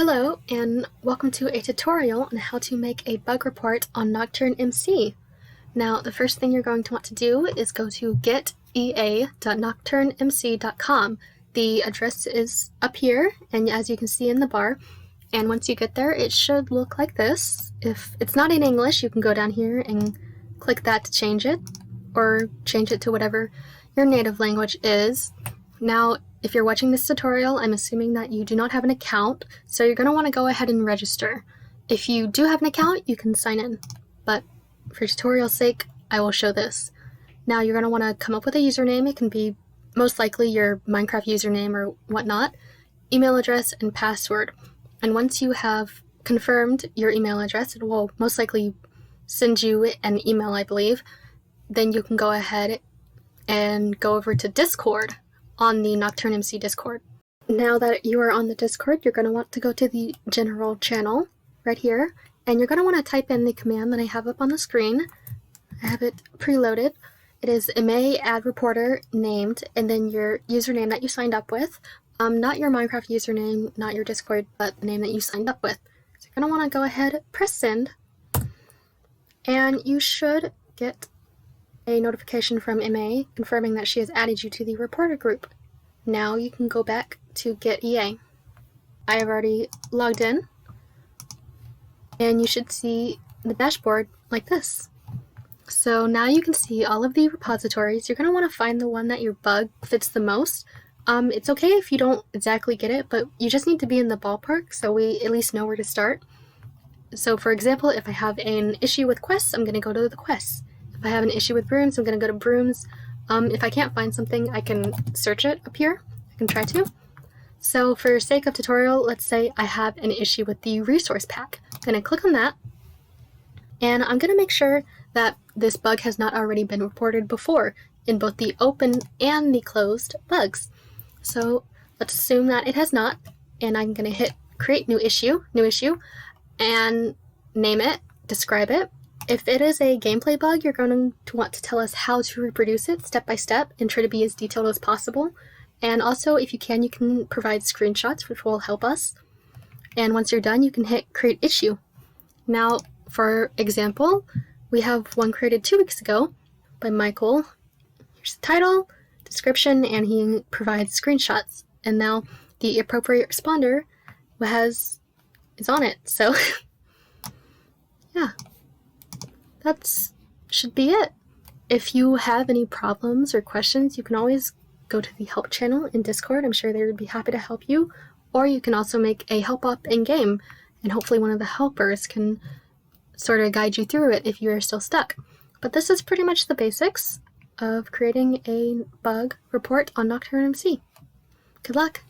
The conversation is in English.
Hello, and welcome to a tutorial on how to make a bug report on KnockturnMC. Now, the first thing you're going to want to do is go to getea.knockturnmc.com. The address is up here, and as you can see in the bar, and once you get there, it should look like this. If it's not in English, you can go down here and click that to change it, or change it to whatever your native language is. Now, if you're watching this tutorial, I'm assuming that you do not have an account, so you're going to want to go ahead and register. If you do have an account, you can sign in, but for tutorial's sake, I will show this. Now you're going to want to come up with a username. It can be most likely your Minecraft username or whatnot, email address, and password. And once you have confirmed your email address, it will most likely send you an email, I believe. Then you can go ahead and go over to Discord on the KnockturnMC Discord. Now that you are on the Discord, you're going to want to go to the general channel right here, and you're going to want to type in the command that I have up on the screen. I have it preloaded. It is MA add reporter named, and then your username that you signed up with. Not your Minecraft username, not your Discord, but the name that you signed up with. So you're going to want to go ahead, press send, and you should get a notification from MA confirming that she has added you to the reporter group. Now you can go back to Gitea. I have already logged in, and you should see the dashboard like this. So now you can see all of the repositories. You're going to want to find the one that your bug fits the most. It's okay if you don't exactly get it, but you just need to be in the ballpark so we at least know where to start. So for example, if I have an issue with quests, I'm going to go to the quests. If I have an issue with brooms, I'm going to go to brooms. If I can't find something, I can search it up here. I can try to. So for sake of tutorial, let's say I have an issue with the resource pack. I'm going to click on that, and I'm going to make sure that this bug has not already been reported before in both the open and the closed bugs. So let's assume that it has not, and I'm going to hit create new issue, and name it, describe it. If it is a gameplay bug, you're going to want to tell us how to reproduce it step by step and try to be as detailed as possible. And also, if you can provide screenshots, which will help us. And once you're done, you can hit create issue. Now, for example, we have one created 2 weeks ago by Michael. Here's the title, description, and he provides screenshots. And now the appropriate responder is on it. So, yeah. That should be it. If you have any problems or questions, you can always go to the help channel in Discord. I'm sure they would be happy to help you. Or you can also make a help up in game, and hopefully one of the helpers can sort of guide you through it if you're still stuck. But this is pretty much the basics of creating a bug report on KnockturnMC. Good luck!